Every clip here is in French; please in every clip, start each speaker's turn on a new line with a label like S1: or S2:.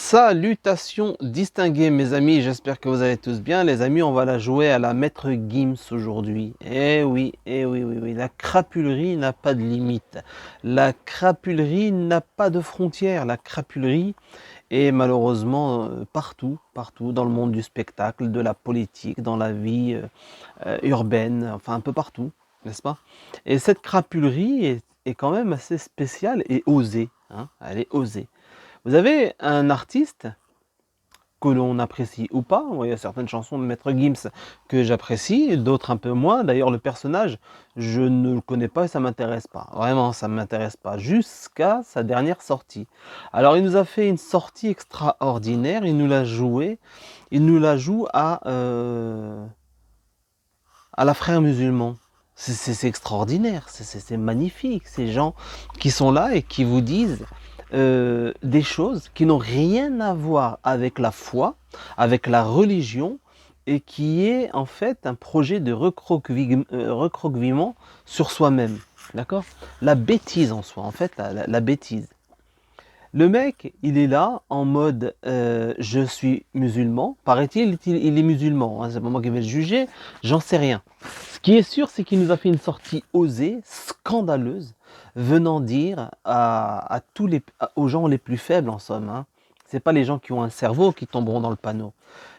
S1: Salutations distinguées mes amis, j'espère que vous allez tous bien. Les amis, on va la jouer à la Maître Gims aujourd'hui. Oui, la crapulerie n'a pas de limite. La crapulerie n'a pas de frontières. La crapulerie est malheureusement partout dans le monde du spectacle, de la politique, dans la vie urbaine, enfin un peu partout, n'est-ce pas? Et cette crapulerie est quand même assez spéciale et osée, hein, elle est osée. Vous avez un artiste que l'on apprécie ou pas. Il y a certaines chansons de Maître Gims que j'apprécie, d'autres un peu moins. D'ailleurs, le personnage, je ne le connais pas et ça m'intéresse pas. Vraiment, ça ne m'intéresse pas. Jusqu'à sa dernière sortie. Alors, il nous a fait une sortie extraordinaire. Il nous l'a joué. Il nous la joue à la Frère musulman. C'est extraordinaire, c'est magnifique. Ces gens qui sont là et qui vous disent des choses qui n'ont rien à voir avec la foi, avec la religion, et qui est en fait un projet de recroquevillement sur soi-même. D'accord? La bêtise en soi, en fait, la bêtise. Le mec, il est là en mode je suis musulman. Paraît-il, il est musulman. Hein, c'est pas moi qui vais le juger, j'en sais rien. Ce qui est sûr, c'est qu'il nous a fait une sortie osée, scandaleuse, venant dire aux gens les plus faibles en somme. Hein. C'est pas les gens qui ont un cerveau qui tomberont dans le panneau.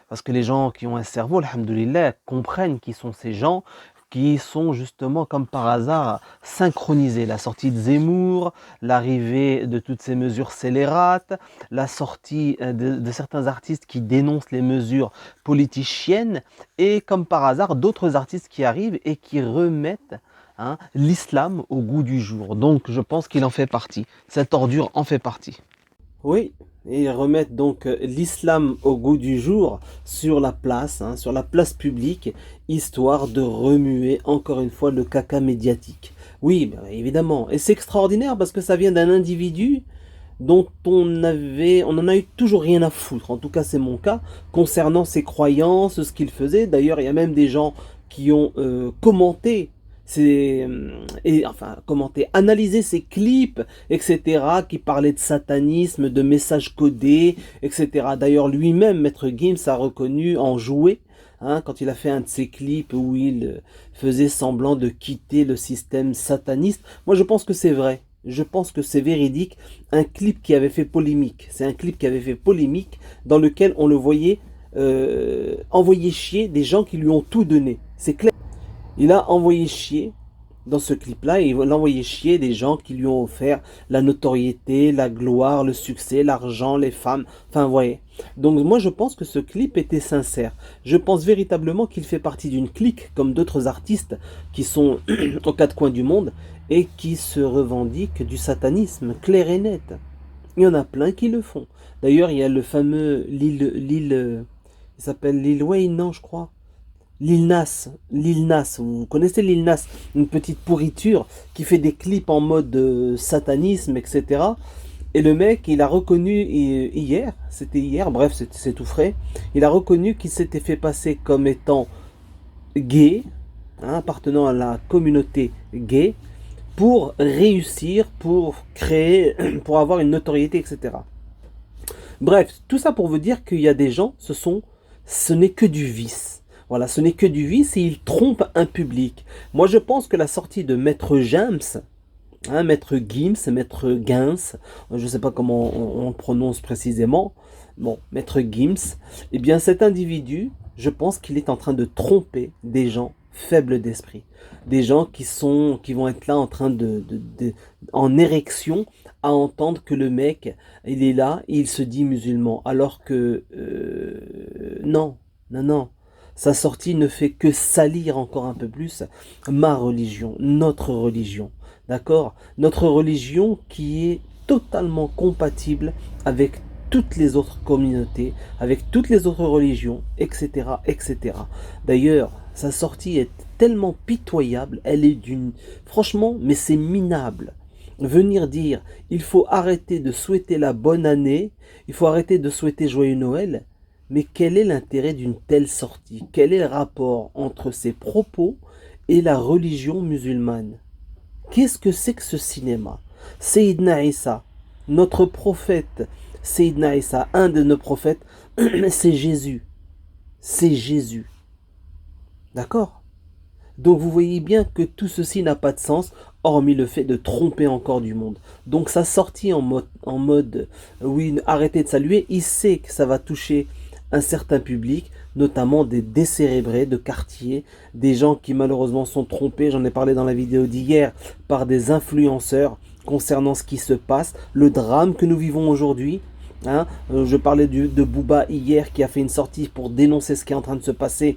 S1: Parce que les gens qui ont un cerveau, alhamdoulilah, comprennent qui sont ces gens qui sont justement comme par hasard synchronisés. La sortie de Zemmour, l'arrivée de toutes ces mesures scélérates, la sortie de certains artistes qui dénoncent les mesures politiciennes et comme par hasard d'autres artistes qui arrivent et qui remettent l'islam au goût du jour. Donc je pense qu'il en fait partie. Cette ordure en fait partie. Oui, et ils remettent donc l'islam au goût du jour sur la place publique, histoire de remuer encore une fois le caca médiatique. Oui, bien évidemment. Et c'est extraordinaire parce que ça vient d'un individu dont on n'en a eu toujours rien à foutre. En tout cas, c'est mon cas, concernant ses croyances, ce qu'il faisait. D'ailleurs, il y a même des gens qui ont commenté analysé ses clips, etc., qui parlaient de satanisme, de messages codés, etc. D'ailleurs, lui-même, Maître Gims, a reconnu en jouer, hein, quand il a fait un de ses clips où il faisait semblant de quitter le système sataniste. Moi, je pense que c'est vrai. Je pense que c'est véridique. Un clip qui avait fait polémique. C'est un clip qui avait fait polémique dans lequel on le voyait envoyer chier des gens qui lui ont tout donné. C'est clair. Il a envoyé chier dans ce clip-là, il a envoyé chier des gens qui lui ont offert la notoriété, la gloire, le succès, l'argent, les femmes. Enfin, vous voyez. Donc moi, je pense que ce clip était sincère. Je pense véritablement qu'il fait partie d'une clique, comme d'autres artistes qui sont aux quatre coins du monde et qui se revendiquent du satanisme, clair et net. Il y en a plein qui le font. D'ailleurs, il y a le fameux il s'appelle Lil Wayne, non, je crois. Lil Nas, vous connaissez Lil Nas, une petite pourriture qui fait des clips en mode satanisme, etc. Et le mec, il a reconnu c'était hier, bref, c'est tout frais, il a reconnu qu'il s'était fait passer comme étant gay, hein, appartenant à la communauté gay, pour réussir, pour créer, pour avoir une notoriété, etc. Bref, tout ça pour vous dire qu'il y a des gens, ce n'est que du vice. Voilà, ce n'est que du vice et ils trompent un public. Moi, je pense que la sortie de Maître James, hein, Maître Gims, Maître Gims, je ne sais pas comment on le prononce précisément, bon, Maître Gims, eh bien cet individu, je pense qu'il est en train de tromper des gens faibles d'esprit. Des gens qui vont être là en train en érection à entendre que le mec, il est là et il se dit musulman. Alors que, non. Sa sortie ne fait que salir encore un peu plus ma religion, notre religion. D'accord? Notre religion qui est totalement compatible avec toutes les autres communautés, avec toutes les autres religions, etc., etc. D'ailleurs, sa sortie est tellement pitoyable, elle est franchement, mais c'est minable. Venir dire, il faut arrêter de souhaiter la bonne année, il faut arrêter de souhaiter joyeux Noël, mais quel est l'intérêt d'une telle sortie? Quel est le rapport entre ces propos et la religion musulmane? Qu'est-ce que c'est que ce cinéma? Sayyidina Isa, Notre prophète, Sayyidina Isa, un de nos prophètes, c'est Jésus. C'est Jésus. D'accord? Donc vous voyez bien que tout ceci n'a pas de sens, hormis le fait de tromper encore du monde. Donc sa sortie en mode oui, arrêtez de saluer, il sait que ça va toucher un certain public, notamment des décérébrés de quartier, des gens qui malheureusement sont trompés, j'en ai parlé dans la vidéo d'hier, par des influenceurs concernant ce qui se passe, le drame que nous vivons aujourd'hui. Hein, je parlais de Booba hier qui a fait une sortie pour dénoncer ce qui est en train de se passer,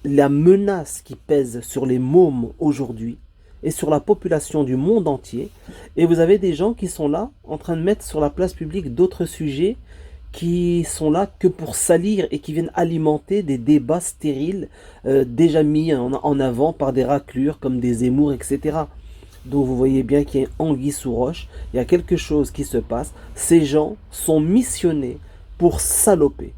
S1: la menace qui pèse sur les mômes aujourd'hui et sur la population du monde entier. Et vous avez des gens qui sont là en train de mettre sur la place publique d'autres sujets qui sont là que pour salir et qui viennent alimenter des débats stériles déjà mis en avant par des raclures comme des Zemmour, etc. Donc vous voyez bien qu'il y a anguille sous roche, il y a quelque chose qui se passe. Ces gens sont missionnés pour saloper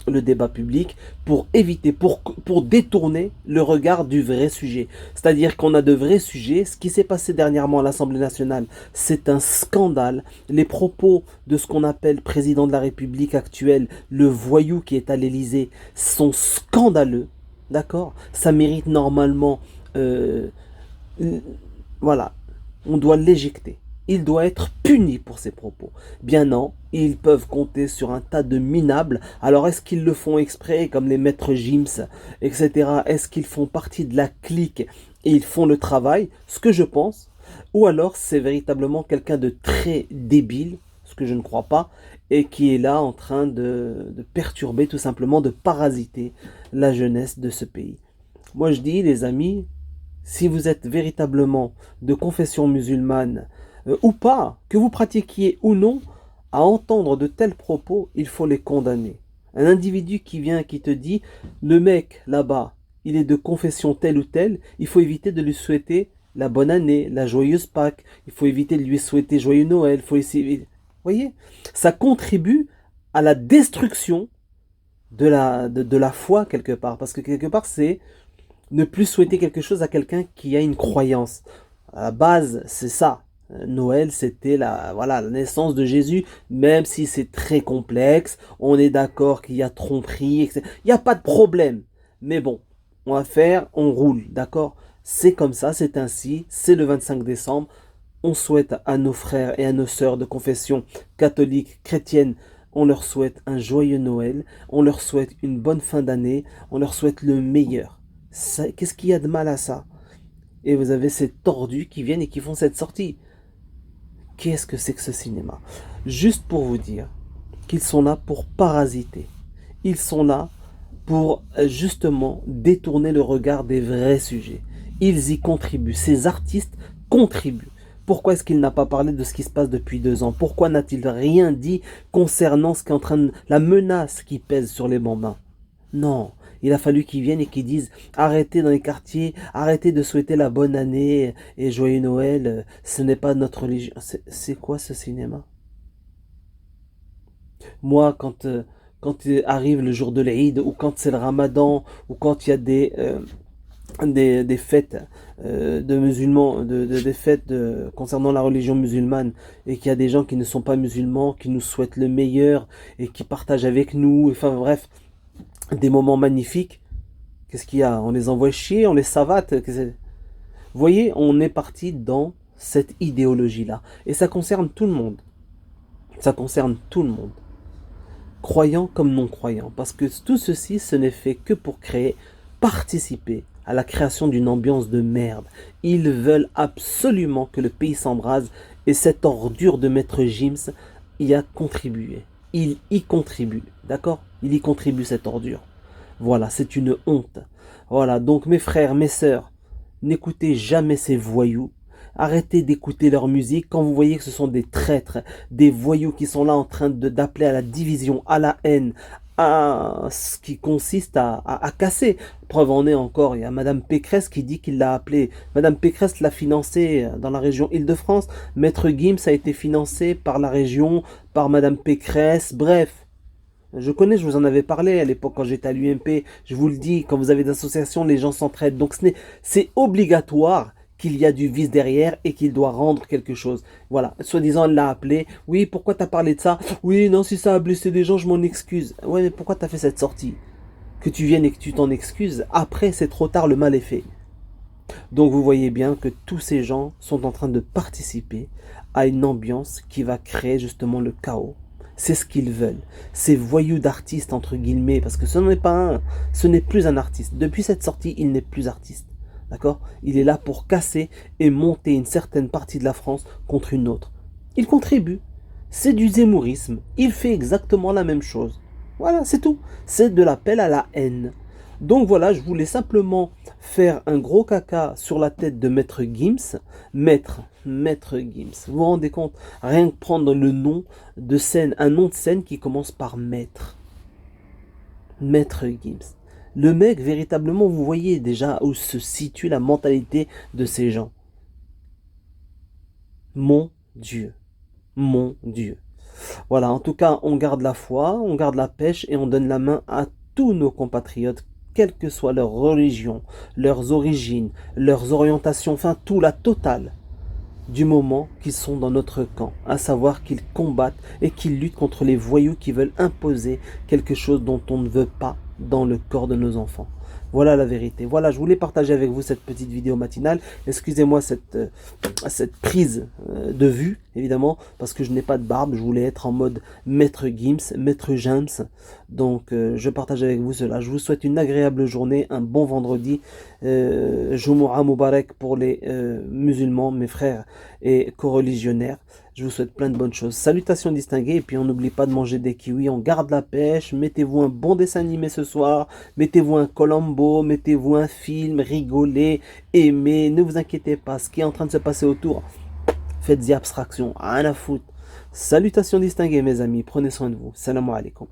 S1: le débat public, pour éviter, pour détourner le regard du vrai sujet. C'est-à-dire qu'on a de vrais sujets. Ce qui s'est passé dernièrement à l'Assemblée nationale, c'est un scandale. Les propos de ce qu'on appelle président de la République actuel, le voyou qui est à l'Élysée, sont scandaleux. D'accord? Ça mérite normalement... voilà, on doit l'éjecter. Il doit être puni pour ses propos. Bien non, ils peuvent compter sur un tas de minables. Alors est-ce qu'ils le font exprès, comme les maîtres Gims, etc. Est-ce qu'ils font partie de la clique et ils font le travail? Ce que je pense. Ou alors c'est véritablement quelqu'un de très débile, ce que je ne crois pas, et qui est là en train de perturber, tout simplement, de parasiter la jeunesse de ce pays. Moi je dis, les amis, si vous êtes véritablement de confession musulmane ou pas, que vous pratiquiez ou non, à entendre de tels propos, il faut les condamner. Un individu qui vient, qui te dit, le mec là-bas, il est de confession telle ou telle, il faut éviter de lui souhaiter la bonne année, la joyeuse Pâques, il faut éviter de lui souhaiter joyeux Noël, il faut essayer... Vous voyez, ça contribue à la destruction de la foi quelque part, parce que quelque part c'est ne plus souhaiter quelque chose à quelqu'un qui a une croyance. À la base, c'est ça. Noël, c'était la naissance de Jésus, même si c'est très complexe. On est d'accord qu'il y a tromperie, etc. Il n'y a pas de problème. Mais bon, on roule, d'accord? C'est comme ça, c'est ainsi. C'est le 25 décembre. On souhaite à nos frères et à nos sœurs de confession catholique, chrétienne, on leur souhaite un joyeux Noël. On leur souhaite une bonne fin d'année. On leur souhaite le meilleur. Qu'est-ce qu'il y a de mal à ça? Et vous avez ces tordus qui viennent et qui font cette sortie. Qu'est-ce que c'est que ce cinéma? Juste pour vous dire qu'ils sont là pour parasiter. Ils sont là pour justement détourner le regard des vrais sujets. Ils y contribuent. Ces artistes contribuent. Pourquoi est-ce qu'il n'a pas parlé de ce qui se passe depuis 2 ans? Pourquoi n'a-t-il rien dit concernant ce qui est en train de... la menace qui pèse sur les bambins? Non, il a fallu qu'ils viennent et qu'ils disent arrêtez dans les quartiers, arrêtez de souhaiter la bonne année et joyeux Noël, ce n'est pas notre religion. C'est quoi ce cinéma? Moi, quand arrive le jour de l'Aïd, ou quand c'est le Ramadan, ou quand il y a des fêtes de musulmans, des fêtes concernant la religion musulmane, et qu'il y a des gens qui ne sont pas musulmans, qui nous souhaitent le meilleur, et qui partagent avec nous, enfin bref, des moments magnifiques. Qu'est-ce qu'il y a? On les envoie chier, on les savate. Vous voyez, on est parti dans cette idéologie-là. Et ça concerne tout le monde. Ça concerne tout le monde. Croyants comme non-croyants. Parce que tout ceci, ce n'est fait que pour participer à la création d'une ambiance de merde. Ils veulent absolument que le pays s'embrase. Et cette ordure de Maître Gims y a contribué. Il y contribue. D'accord? Il y contribue, cette ordure. Voilà, c'est une honte. Voilà, donc mes frères, mes sœurs, n'écoutez jamais ces voyous. Arrêtez d'écouter leur musique quand vous voyez que ce sont des traîtres, des voyous qui sont là en train d'appeler à la division, à la haine, à ce qui consiste à casser. Preuve en est encore, il y a Madame Pécresse qui dit qu'il l'a appelé. Madame Pécresse l'a financé dans la région Île-de-France. Maître Gims a été financé par la région, par Madame Pécresse, bref. Je connais, je vous en avais parlé à l'époque quand j'étais à l'UMP. Je vous le dis, quand vous avez des associations, les gens s'entraident. Donc c'est obligatoire qu'il y a du vice derrière et qu'il doit rendre quelque chose. Voilà, soi-disant, elle l'a appelé. Oui, pourquoi t'as parlé de ça? Oui, non, si ça a blessé des gens, je m'en excuse. Ouais, mais pourquoi t'as fait cette sortie? Que tu viennes et que tu t'en excuses, après, c'est trop tard, le mal est fait. Donc vous voyez bien que tous ces gens sont en train de participer à une ambiance qui va créer justement le chaos. C'est ce qu'ils veulent. Ces voyous d'artistes, entre guillemets, parce que ce n'est pas un, ce n'est plus un artiste. Depuis cette sortie, il n'est plus artiste. D'accord? Il est là pour casser et monter une certaine partie de la France contre une autre. Il contribue. C'est du zémourisme. Il fait exactement la même chose. Voilà, c'est tout. C'est de l'appel à la haine. Donc voilà, je voulais simplement faire un gros caca sur la tête de Maître Gims. Maître Gims. Vous vous rendez compte? Rien que prendre le nom de scène, un nom de scène qui commence par Maître. Maître Gims. Le mec, véritablement, vous voyez déjà où se situe la mentalité de ces gens. Mon Dieu. Mon Dieu. Voilà, en tout cas, on garde la foi, on garde la pêche et on donne la main à tous nos compatriotes, quelle que soit leur religion, leurs origines, leurs orientations, enfin tout, la totale, du moment qu'ils sont dans notre camp, à savoir qu'ils combattent et qu'ils luttent contre les voyous qui veulent imposer quelque chose dont on ne veut pas dans le corps de nos enfants. Voilà la vérité. Voilà, je voulais partager avec vous cette petite vidéo matinale. Excusez-moi cette prise de vue, évidemment, parce que je n'ai pas de barbe. Je voulais être en mode Maître Gims, Maître James. Donc, je partage avec vous cela. Je vous souhaite une agréable journée, un bon vendredi. Jumu'ah Mubarak pour les musulmans, mes frères et coreligionnaires. Je vous souhaite plein de bonnes choses. Salutations distinguées. Et puis, on n'oublie pas de manger des kiwis. On garde la pêche. Mettez-vous un bon dessin animé ce soir. Mettez-vous un Colombo. Mettez-vous un film. Rigolez. Aimez. Ne vous inquiétez pas. Ce qui est en train de se passer autour, faites-y abstraction. Rien à foutre. Salutations distinguées, mes amis. Prenez soin de vous. Salam alaikum.